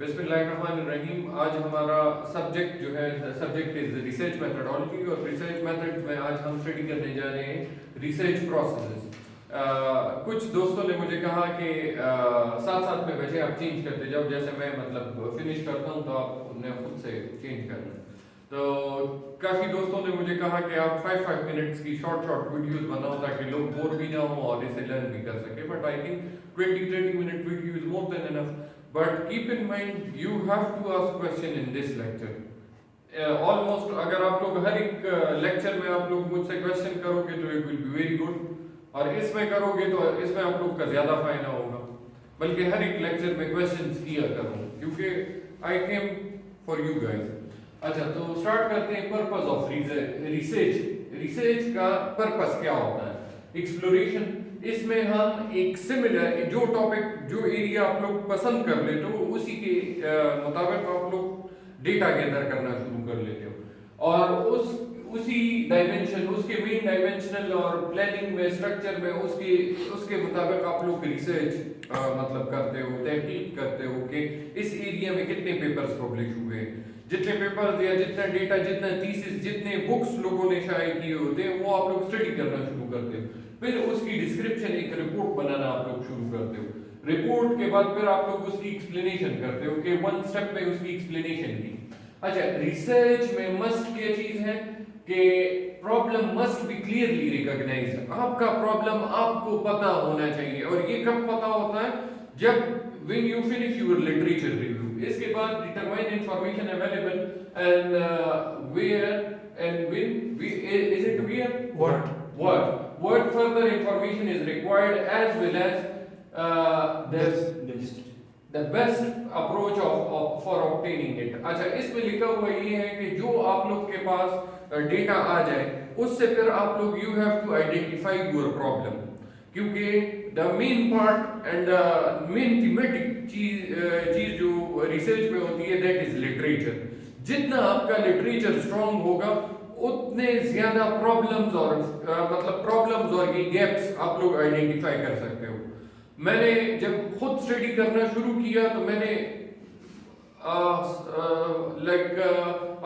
बिस्मिल्लाहिर्रहमानिर्रहीम। आज हमारा सब्जेक्ट जो है, सब्जेक्ट इज रिसर्च मेथडोलॉजी, और रिसर्च मेथड्स में आज हम स्टडी करने जा रहे हैं रिसर्च प्रोसेसेस। कुछ दोस्तों ने मुझे कहा कि साथ साथ में वजह आप चेंज करते जाओ, जैसे मैं मतलब फिनिश करता हूँ तो आपने खुद से चेंज करना। तो काफ़ी दोस्तों ने मुझे कहा कि आप 5 मिनट्स की शॉर्ट शॉर्ट वीडियोस बनाओ ताकि लोग बोर भी ना हो और इसे लर्न भी कर सके। But I think 20-30 minute video is more than enough. But keep in mind, you have to ask question in this lecture. Almost अगर आप लोग हर एक लेक्चर में आप लोग मुझसे क्वेश्चन करोगे तो it will be very good, और इसमें करोगे तो इसमें आप लोग का ज़्यादा फायदा होगा। बल्कि हर एक लेक्चर में क्वेश्चंस किया करो, क्योंकि आई केम फॉर यू गाइस। अच्छा, तो स्टार्ट करते हैं पर्पस ऑफ रिसर्च। रिसर्च का पर्पस क्या होता है? एक्सप्लोरेशन। इसमें हम एक सिमिलर जो टॉपिक जो एरिया आप लोग पसंद कर लेते हो उसी के मुताबिक आप लोग डेटा गैदर करना शुरू कर लेते हो, और उसी डायमेंशन, उसके मेन डायमेंशनल और प्लानिंग में, स्ट्रक्चर में उसके मुताबिक आप लोग रिसर्च मतलब करते हो, तहकीक करते हो कि इस एरिया में कितने पेपर्स पब्लिश हुए, जितने पेपर्स या जितना डेटा, जितना थीसिस, जितने बुक्स लोगों ने शाये किए होते हैं वो आप लोग स्टडी करना शुरू करते हो। फिर उसकी डिस्क्रिप्शन, एक रिपोर्ट बनाना आप लोग शुरू करते हो। रिपोर्ट के बाद फिर आप लोग उसकी एक्सप्लेनेशन करते हो कि वन स्टेप में उसकी एक्सप्लेनेशन की। अच्छा, रिसर्च में मस्ट क्या चीज है कि problem must be clearly recognised. आपका प्रॉब्लम आपको पता होना चाहिए, और ये कब पता होता है? जब when you finish your literature review. इसके बाद determine information available and where and when. Is it where? What further information is required, as well as the best approach for obtaining it. अच्छा, इसमें लिखा हुआ ये है कि जो आप लोग के पास डेटा आ जाए उससे फिर आप लोग you have to identify your problem, क्योंकि the main part and main thematic चीज जो रिसर्च में होती है that is literature. जितना आपका लिटरेचर स्ट्रॉन्ग होगा उतने ज्यादा प्रॉब्लम्स और मतलब प्रॉब्लम्स और ये गैप्स आप लोग आइडेंटिफाई कर सकते हो। मैंने जब खुद स्टडी करना शुरू किया तो मैंने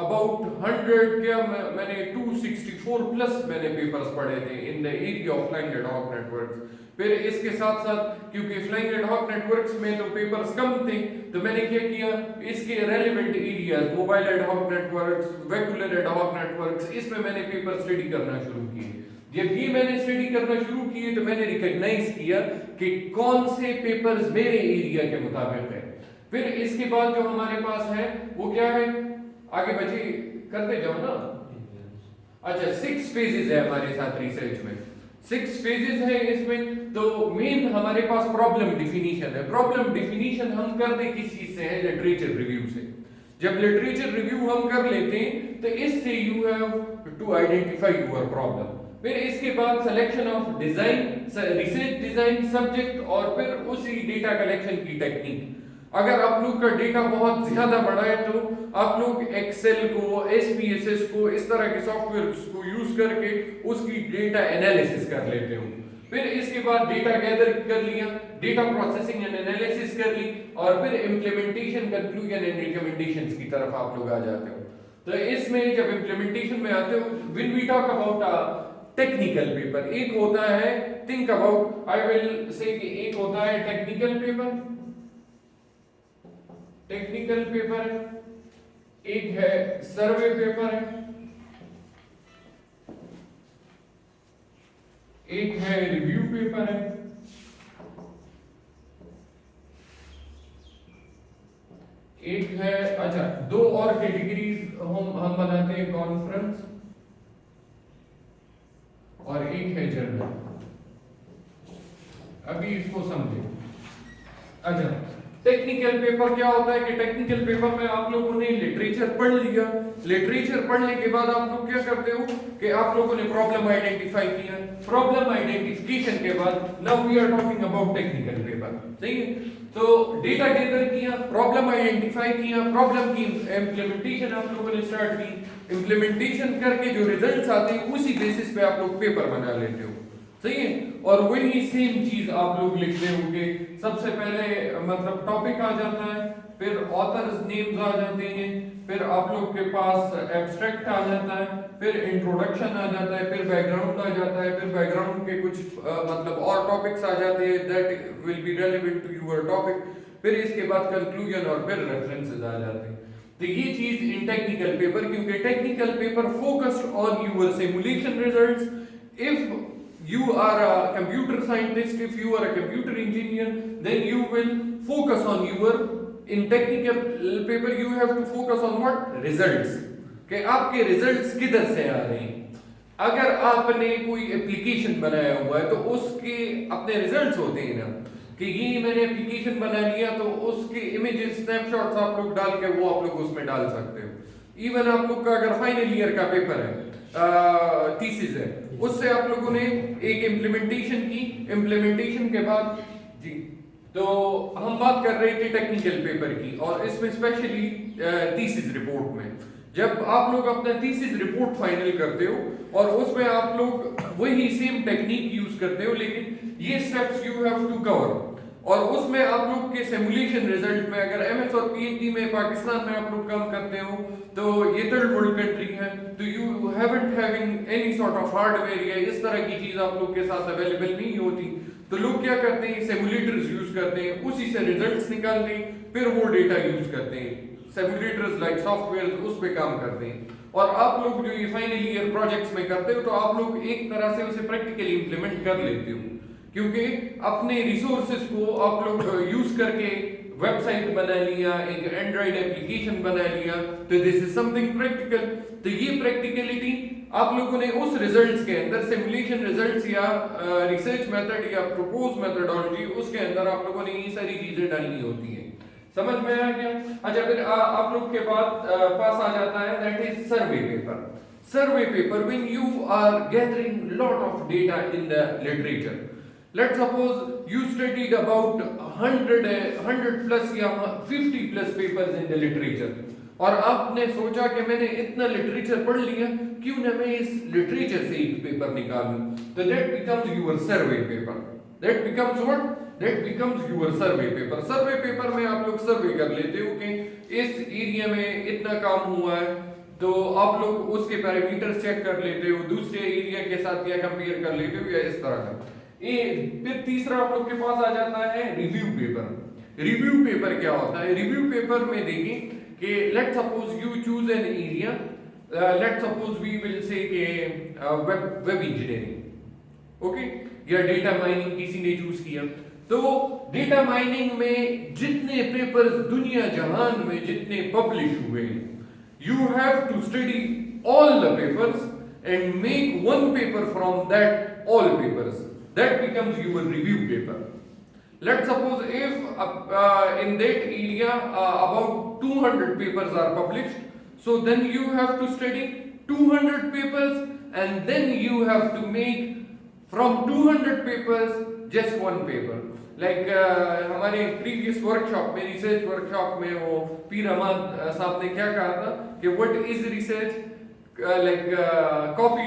अबाउट 100 क्या मैंने 264 प्लस मैंने पेपर्स पढ़े थे in the area of flying ad hoc networks. फिर इसके साथ साथ क्योंकि फ्लाइंग एड हॉक नेटवर्क्स में तो पेपर्स कम थे, तो मैंने क्या किया, इसके relevant areas, mobile ad hoc networks, vehicular ad hoc networks, इसमें मैंने पेपर स्टडी करना शुरू किए। जब ये मैंने स्टडी करना शुरू किए तो मैंने रिकॉग्नाइज किया कि कौन से पेपर्स मेरे एरिया के मुताबिक है। फिर इसके बाद जो हमारे पास है वो क्या है, आगे बढ़े करते जाओ ना। अच्छा, 6 फेजेस है हमारे साथ रिसर्च में, 6 फेजेस है इसमें। तो मेन हमारे पास प्रॉब्लम डिफिनीशन है। प्रॉब्लम डिफिनीशन हम करते किस चीज से है? लिटरेचर रिव्यू से। जब लिटरेचर रिव्यू हम कर लेते हैं तो इससे you have to identify your problem. फिर इसके बाद selection of design, research design subject, और फिर उसी डेटा कलेक्शन की टेक्निक। अगर आप लोग का डेटा बहुत ज्यादा बड़ा है तो आप लोग एक्सेल को, एसपीएसएस को, इस तरह के सॉफ्टवेयर को यूज करके उसकी डेटा एनालिसिस कर लेते हो। फिर इसके बाद डेटा गैदर कर लिया, डेटा प्रोसेसिंग एंड एनालिसिस कर ली, और फिर इम्प्लीमेंटेशन, कंक्लूजन एंड रिकमेंडेशंस की तरफ आप लोग आ जाते हो। तो इसमें जब इम्प्लीमेंटेशन में आते हो, when we talk about technical paper, एक होता है, think about, I will say कि एक होता है टेक्निकल पेपर, टेक्निकल पेपर है, एक है सर्वे पेपर है, एक है रिव्यू पेपर है, एक है, अच्छा, 2 और कैटेगरीज हम बनाते हैं, कॉन्फ्रेंस और एक है जर्नल। अभी इसको समझे। अच्छा, टेक्निकल पेपर क्या होता है कि टेक्निकल पेपर में आप लोगों ने लिटरेचर पढ़ लिया। लिटरेचर पढ़ने के बाद आप लोग क्या करते हो कि आप लोगों ने प्रॉब्लम आइडेंटिफाई किया। प्रॉब्लम आइडेंटिफिकेशन के बाद now we are talking about technical paper, सही है? तो डेटा गैदर किया, प्रॉब्लम आइडेंटिफाई किया, प्रॉब्लम की इम्प्लीमेंटेशन आप लोगों ने स्टार्ट की। इम्प्लीमेंटेशन करके जो रिजल्ट्स आते हैं उसी बेसिस पे आप लोग पेपर बना लेते हो, सही है? और वही सेम चीज आप लोग लिखते होंगे। सबसे पहले मतलब टॉपिक आ जाता है, फिर ऑथर्स नेम्स आ जाते हैं, फिर आप लोग के पास एब्स्ट्रैक्ट आ जाता है, फिर इंट्रोडक्शन आ जाता है, फिर बैकग्राउंड आ जाता है, फिर बैकग्राउंड के कुछ मतलब और टॉपिक्स आ जाते हैं that will be relevant to your topic, फिर इसके बाद कंक्लूजन और फिर रेफरेंसेस आ जाते हैं। तो ये चीज इन टेक्निकल पेपर, क्योंकि technical paper focused on your simulation results. If you are a computer scientist, if you are a computer engineer, then you will focus on your, in technical paper you have to focus on what results, कि आपके results किधर से आ रहे हैं। अगर आपने कोई application बनाया हुआ है तो उसके अपने रिजल्ट्स होते हैं ना, कि ये मैंने एप्लीकेशन बना लिया, तो उसके इमेजेस स्नैपशॉट्स आप लोग डाल के वो आप लोग उसमें डाल सकते हो। इवन आप लोग का अगर फाइनल ईयर का पेपर है, थीसिस है, उससे आप लोगों ने एक इम्प्लीमेंटेशन की, इम्प्लीमेंटेशन के बाद जी, तो हम बात कर रहे थे टेक्निकल पेपर की, और इसमें स्पेशली थीसिस रिपोर्ट में जब आप लोग अपना थीसिस रिपोर्ट फाइनल करते हो और उसमें आप लोग वही सेम टेक्निक यूज करते हो, लेकिन ये steps you have to cover, और उसमें आप लोग के सिमुलेशन रिजल्ट में अगर एमएस और पीएचडी में पाकिस्तान में आप लोग काम करते हो तो ये थर्ड वर्ल्ड कंट्री है, तो you haven't having any sort of hardware या इस तरह की चीज आप लोग के साथ अवेलेबल नहीं होती, तो लोग क्या करते हैं, सिमुलेटर्स यूज करते हैं, उसी से रिजल्ट्स निकालते हैं, फिर वो डेटा यूज करते हैं, सिमुलेटर्स लाइक सॉफ्टवेयर उस पे काम करते हैं। और आप लोग जो ये फाइनल ईयर प्रोजेक्ट्स में करते हो तो आप लोग एक तरह से उसे प्रैक्टिकली इंप्लीमेंट कर लेते हो, क्योंकि अपने रिसोर्सेज को आप लोग यूज करके वेबसाइट बना लिया, एक एंड्रॉइड एप्लीकेशन बना लिया, तो दिस इज समथिंग प्रैक्टिकल। तो ये प्रैक्टिकलिटी आप लोगों ने उस रिजल्ट्स के अंदर, सिमुलेशन रिजल्ट्स या रिसर्च मेथड या प्रपोज मेथडोलॉजी, उसके अंदर आप लोगों ने ये सारी चीजें डालनी होती है। समझ में आ गया? अच्छा, फिर आप लोग के बाद पास आ जाता है that is survey paper. Survey paper when you are gathering lot of data in the literature, let's suppose you studied about 100 plus या 50 plus papers in the literature, और आपने सोचा कि मैंने इतना लिटरेचर पढ़ लिया, क्यों ना मैं इस लिटरेचर से एक पेपर निकालूं, तो that becomes your survey paper, that becomes what, that becomes your survey paper। Survey paper में आप लोग सर्वे कर लेते हो कि इस एरिया में इतना काम हुआ है, तो आप लोग उसके पैरामीटर्स चेक कर लेते हो, दूसरे एरिया के साथ या कंपेयर कर लेते हो या इस तरह का। फिर तीसरा आप लोग के पास आ जाता है रिव्यू पेपर। रिव्यू पेपर क्या होता है? रिव्यू पेपर में देखें कि let's suppose you choose an area, let's suppose we will say कि वेब इंजीनियरिंग, ओके, या डेटा माइनिंग किसी ने चूज किया, तो डेटा माइनिंग में जितने पेपर्स दुनिया जहान में जितने पब्लिश हुए हैं, you have to study all the papers and make one paper from that all papers, that becomes your review paper। Let's suppose if in that area about 200 papers are published, so then you have to study 200 papers and then you have to make from 200 papers just one paper। Like हमारे previous workshop में, research workshop में, वो पीर अहमद साहब ने क्या कहा था कि what is research, like copy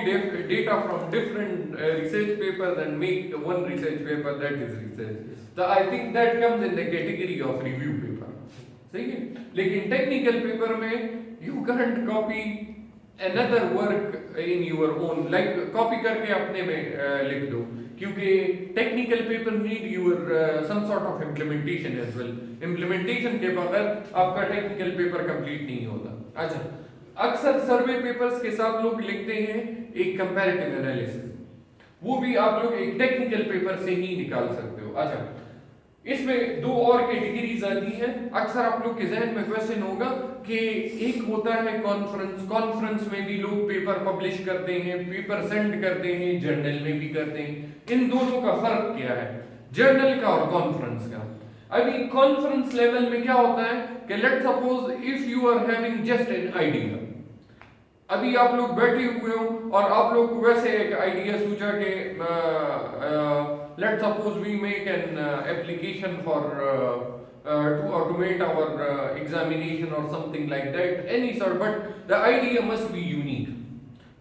data from different research papers and make one research paper, that is research। so I think that comes in the category of review paper, सही है। लेकिन technical paper में you can't copy another work in your own, like copy करके अपने में लिख दो, क्योंकि technical paper need your some sort of implementation as well। implementation के बगैर आपका technical paper complete नहीं होता। अच्छा, अक्सर सर्वे पेपर्स के साथ लोग लिखते हैं एक कंपैरेटिव एनालिसिस, वो भी आप लोग एक टेक्निकल पेपर से ही निकाल सकते हो। अच्छा, इसमें दो और कैटेगरीज आती हैं। अक्सर आप लोग के जहन में क्वेश्चन होगा कि एक होता है कॉन्फ्रेंस, कॉन्फ्रेंस में भी लोग पेपर पब्लिश करते हैं, पेपर सेंड करते हैं, जर्नल में भी करते हैं, इन दोनों का फर्क क्या है, जर्नल का और कॉन्फ्रेंस का? अभी कॉन्फ्रेंस लेवल में क्या होता है कि let's suppose if you are having just an idea, अभी आप लोग बैठे हुए हो और आप लोग को वैसे एक आइडिया सोचा कि let's suppose we make an application for to automate our examination और something like that, any sort, but the idea must be unique,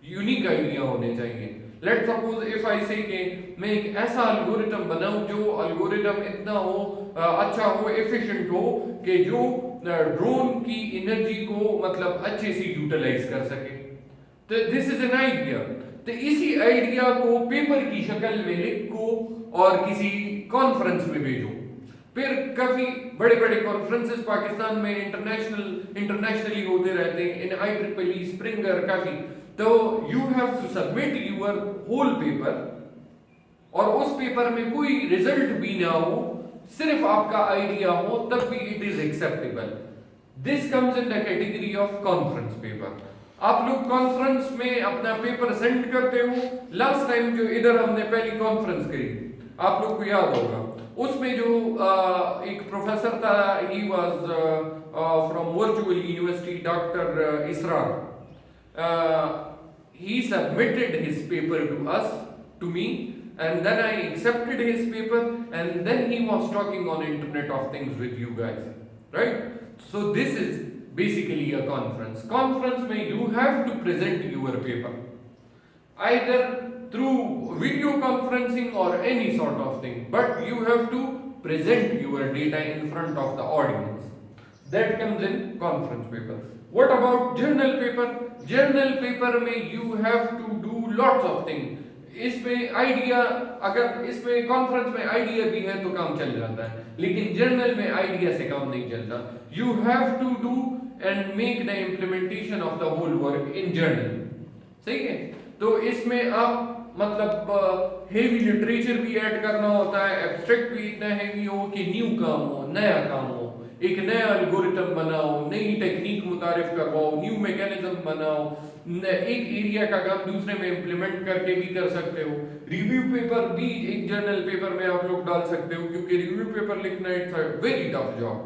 unique idea होने चाहिए। लेट्स सपोज इफ आई से कि मैं एक ऐसा अल्गोरिथम बनाऊं जो अल्गोरिथम इतना हो अच्छा हो, एफिशिएंट हो कि जो ड्रोन की एनर्जी को मतलब अच्छे से यूटिलाइज कर सके। तो दिस इज एन आइडिया। तो इसी आइडिया को पेपर की शक्ल में लिखो और किसी कॉन्फ्रेंस में भेजो। फिर काफी बड़े बड़े कॉन्फ्रेंसेस पाकिस्तान में इंटरनेशनली होते रहते हैं, इन IEEE, स्प्रिंगर, काफी। तो you have to submit your whole paper, और उस पेपर में कोई रिजल्ट भी ना हो, सिर्फ आपका आइडिया हो, तब भी it is acceptable. This comes in the category of conference paper. आप लोग कॉन्फ्रेंस में अपना पेपर सेंड करते हो। लास्ट टाइम जो इधर हमने पहली कॉन्फ्रेंस करी, आप लोग को याद होगा, उसमें जो एक प्रोफेसर था, he was from virtual university, doctor Israr. he submitted his paper to us, to me, and then I accepted his paper, and then he was talking on Internet of Things with you guys, right? So this is basically a conference mein you have to present your paper either through video conferencing or any sort of thing, but you have to present your data in front of the audience. That comes in conference paper. What about journal paper? Journal paper में you have to do lots of things. इसमें idea, अगर इसमें conference में idea भी है तो काम चल जाता है, लेकिन जर्नल में आइडिया से काम नहीं चलता। You have to do and make the implementation of the whole work in journal. सही है? तो इसमें आप मतलब हेवी लिटरेचर भी ऐड करना होता है, एब्स्ट्रैक्ट भी इतना हेवी हो कि न्यू काम हो, नया काम हो, एक नया एल्गोरिथम बनाओ, नई टेक्निक मुतारिफ करवाओ, न्यू मैकेनिज्म बनाओ, एक एरिया का काम दूसरे में इंप्लीमेंट करके भी कर सकते हो। रिव्यू पेपर भी एक जर्नल पेपर में आप लोग डाल सकते हो, क्योंकि रिव्यू पेपर लिखना it's a very tough job,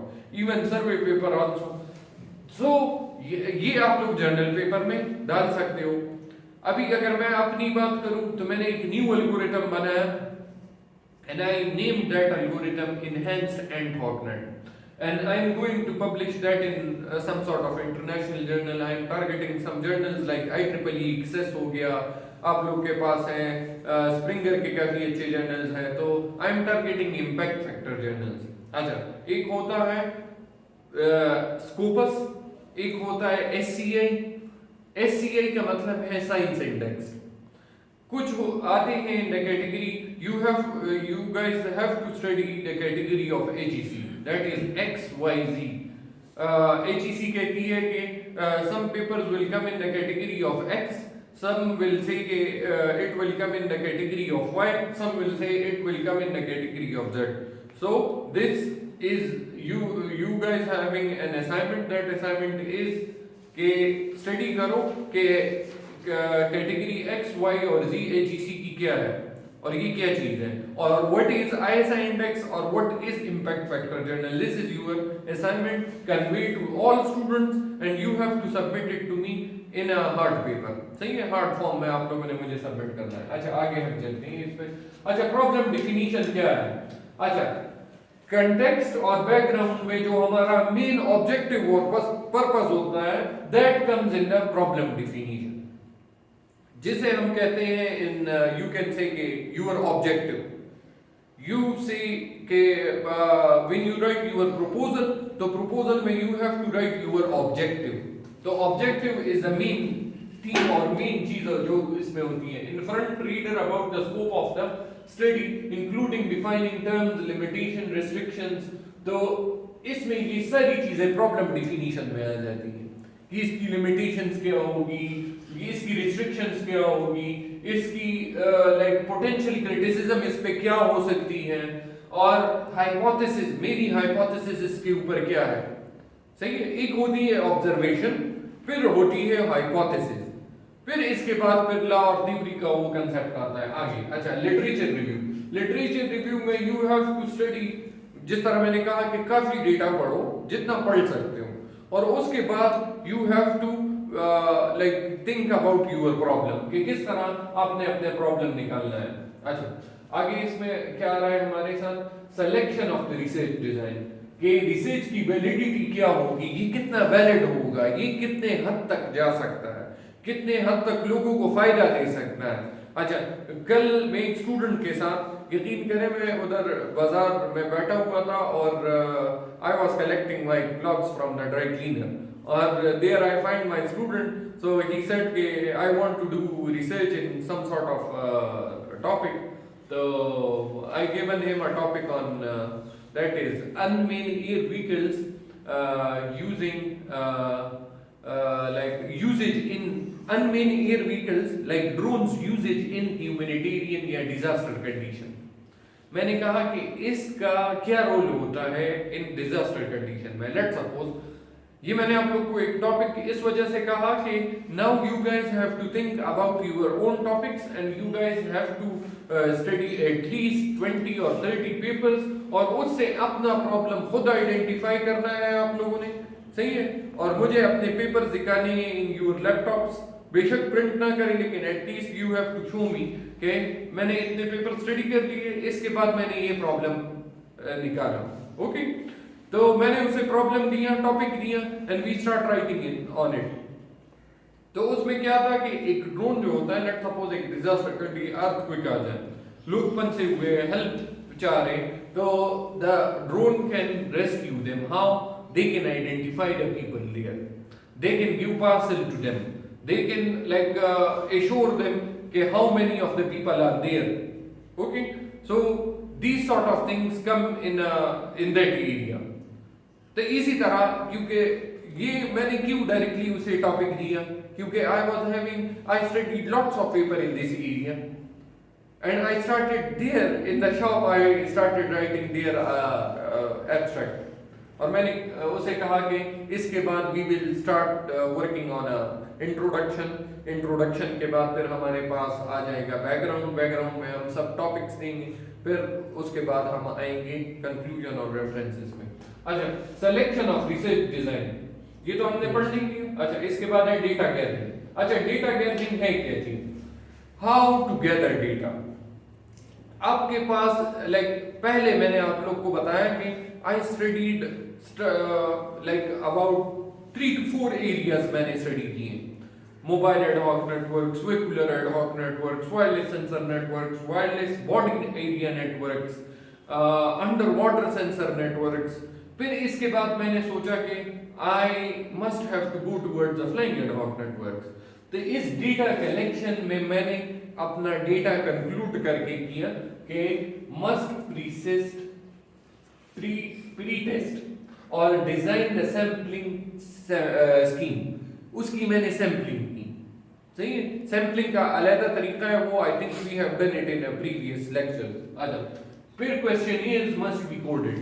even survey paper also. So ये आप लोग जर्नल पेपर में डाल सकते हो। अभी अगर मैं अपनी बात करूं तो मैंने एक न्यू एल्गोरिथम बनाया, and I named that algorithm enhanced AntHoc-Net, and I am going to publish that in some sort of international journal. I am targeting some journals like IEEE, Access हो गया, आप लोग के पास है, स्प्रिंगर के काफी अच्छे जर्नल्स हैं, तो I am targeting impact factor journals। अच्छा, एक होता है स्कोपस, एक होता है SCI। SCI का मतलब है साइंस इंडेक्स। कुछ आते हैं in the category, you guys have to study the category of HEC, that is XYZ। HEC कहती है कि some papers will come in the category of X, some will say कि it will come in the category of Y, some will say it will come in the category of Z। So this is you guys having an assignment। That assignment is कि study करो कि category X, Y और Z HEC की क्या है और ये क्या चीज है, और व्हाट इज ISI इंडेक्स और what is impact factor journal. This is your assignment, convey to all students and you have to submit it to me in a hard paper. सही है? हार्ड फॉर्म में आप लोगों ने मुझे submit करना है। अच्छा, आगे हम चलते हैं इस पे। अच्छा, प्रॉब्लम डिफिनीशन क्या है? अच्छा, कंटेक्स्ट और बैकग्राउंड में जो हमारा मेन ऑब्जेक्टिव और पर्पस होता है, that comes in the problem definition, जिसे हम कहते हैं इन यू कैन से के योर ऑब्जेक्टिव। यू से के when you write your proposal, तो प्रपोजल में you have to write your objective. तो objective is the main theme और मेन चीज जो इसमें होती है। In front reader about the scope of the study including defining terms, limitation, restrictions. तो इसमें ये सारी चीजें प्रॉब्लम डिफिनीशन में आ जाती हैं कि इसकी लिमिटेशंस क्या होगी, इसकी रिस्ट्रिक्शंस क्या होगी, इसकी लाइक पोटेंशियल क्रिटिसिज्म इस पे क्या हो सकती है, और हाइपोथेसिस, मेरी हाइपोथेसिस इसके ऊपर क्या है। सही है? एक होती है ऑब्जर्वेशन, फिर होती है हाइपोथेसिस, फिर इसके बाद फिर लॉ और थ्योरी का वो कंसेप्ट आता है आगे। अच्छा, लिटरेचर रिव्यू। लिटरेचर रिव्यू में यू हैव टू स्टडी, जिस तरह मैंने कहा कि काफी डेटा पढ़ो, जितना पढ़ सकते हो, और उसके बाद you have to like think about your problem, कि किस तरह आपने अपने प्रॉब्लम निकालना है। अच्छा, आगे इसमें क्या आ रहा है हमारे साथ? Selection of the research design, कि रिसर्च की वैलिडिटी क्या होगी, ये कितना वैलिड होगा, ये कितने हद तक जा सकता है, कितने हद तक लोगों को फायदा दे सकता है। अच्छा, कल मैं एक स्टूडेंट के साथ यकीन करें मैं उधर बाजार में बैठा हुआ था और I was collecting my clothes from the dry cleaner और there I find my student so he said कि I want to do research in some sort of topic तो I given him a topic on that is unmanned air vehicles like usage in unmanned air vehicles like drones usage in humanitarian या disaster condition। मैंने कहा कि इसका क्या role होता है in disaster condition में। लेट्स सपोज ये मैंने आप लोग को एक टॉपिक इस वजह से कहा कि now you guys have to think about your own topics and you guys have to study at least 20 और 30 पेपर्स और उससे अपना प्रॉब्लम खुद आइडेंटिफाई करना है आप लोगों ने, सही है। और मुझे अपने पेपर्स दिखाने हैं इन योर लैपटॉप्स, बेशक प्रिंट ना करें लेकिन at least you have to show me कि मैंने इतने पेपर स्टडी कर लिए, इसके बाद मैंने ये प्रॉब्लम निकाला। ओके तो मैंने उसे प्रॉब्लम दिया, टॉपिक दिया and we start writing in on it. तो उसमें क्या था कि एक ड्रोन जो होता है, लेट्स सपोज एक डिजास्टर कंट्री अर्थक्वेक आ जाए, लोग फंसे हुए हेल्प चाह रहे, तो the drone can rescue them. How? They can identify the people there, they can give parcel to them, they can like assure them कि how many of the people are there. Okay so these sort of things come in that area। तो इसी तरह क्योंकि ये मैंने क्यों directly उसे topic दिया, क्योंकि I studied lots of paper in this area and I started there in the shop, I started writing their abstract और मैंने उसे कहा कि इसके बाद we will start working on a introduction के बाद फिर हमारे पास आ जाएगा बैकग्राउंड में हम सब टॉपिक्स देंगे, फिर उसके बाद हम आएंगे कंक्लूजन और रेफरेंसेस में। अच्छा, सिलेक्शन ऑफ रिसर्च डिजाइन ये तो हमने पढ़ ली। अच्छा, इसके बाद है डेटा गैदरिंग। अच्छा, डेटा गैदरिंग है क्या चीज? How to gather data. आपके पास पहले मैंने आप लोग को बताया कि I studied about 3 to 4 areas मैंने स्टडी किए। Mobile ad hoc networks, vehicular ad hoc networks, wireless sensor networks, wireless body area networks, underwater sensor networks. फिर इसके बाद मैंने सोचा कि I must have to go towards the flying ad hoc networks. तो इस डेटा कलेक्शन में मैंने अपना डेटा कंक्लूड करके किया कि मस्ट प्री टेस्ट और डिजाइन द सैम्पलिंग स्कीम, उसकी मैंने सैम्पलिंग की। सही है, सैम्पलिंग का अलग तरीका है, वो I think we have done it in a previous lecture. अच्छा, फिर क्वेश्चनियर्स मस्ट बी कोडेड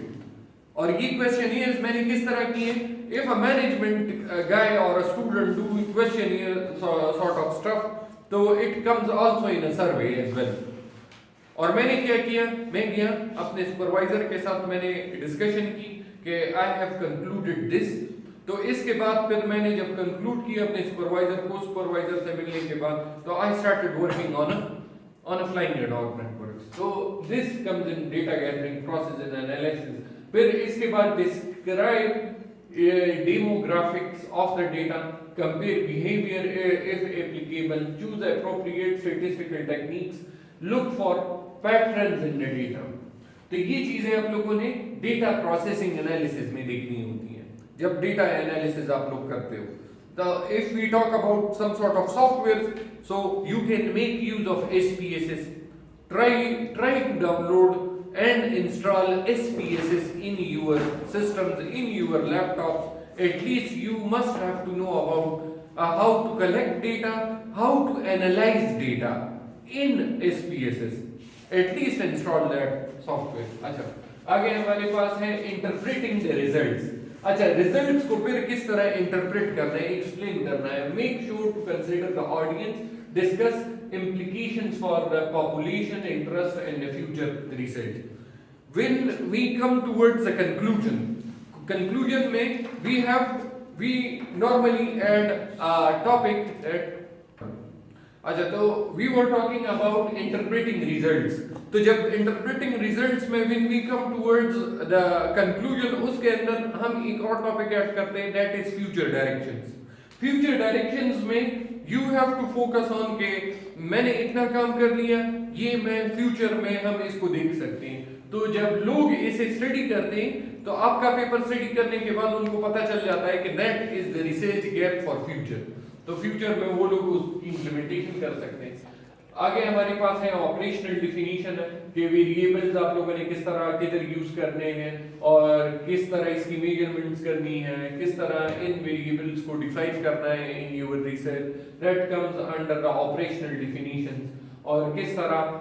और ये क्वेश्चनियर्स मैंने किस तरह किए? इफ अ मैनेजमेंट गाय और a student do questionnaire sort of stuff तो it comes also in a survey as well. और मैंने क्या किया, मैं गया अपने सुपरवाइजर के साथ मैंने डिस्कशन की कि आई हैव कंक्लूडेड दिस। तो इसके बाद फिर मैंने जब कंक्लूड किया अपने सुपरवाइजर से मिलने के बाद, तो I started working on a flying ad hoc networks. तो this comes in data gathering process and analysis. फिर इसके बाद describe demographics of the data, compare behavior if applicable, choose appropriate statistical techniques, look for patterns in the data। तो ये चीजें आप लोगों ने डेटा प्रोसेसिंग एनालिसिस में देखनी होती है जब डेटा एनालिसिस आप लोग करते हो। तो if we talk about some sort of software, so you can make use of SPSS, try to download and install SPSS in your systems, in your laptops. At least you must have to know about how to collect data, how to analyze data in SPSS. At least install that software. अच्छा, आगे हमारे पास है interpreting the results। अच्छा, results को फिर किस तरह interpret करना है, explain करना है। Make sure to consider the audience, discuss implications for the population, interest and the future research। When we come towards the conclusion में we normally add a topic that अच्छा, तो we were talking about interpreting results। तो जब interpreting results में when we come towards the conclusion, उसके अंदर हम एक और टॉपिक ऐड करते हैं, that is future directions। Future directions में you have to focus on के मैंने इतना काम कर लिया, ये मैं फ्यूचर में हम इसको देख सकते हैं। तो जब लोग इसे स्टडी करते हैं तो आपका पेपर स्टडी करने के बाद उनको पता चल जाता है कि net is the research gap for future, तो फ्यूचर में वो लोग उसकी इंप्लीमेंटेशन कर सकते हैं। आगे हमारे पास है ऑपरेशनल डिफिनीशन कि वेरिएबल्स आप लोगों ने किस तरह किधर यूज करने हैं और किस तरह इसकी मेजरमेंट्स करनी है, किस तरह इन वेरिएबल्स को डिफाइन करना है in your research, that comes under the operational definitions. और किस तरह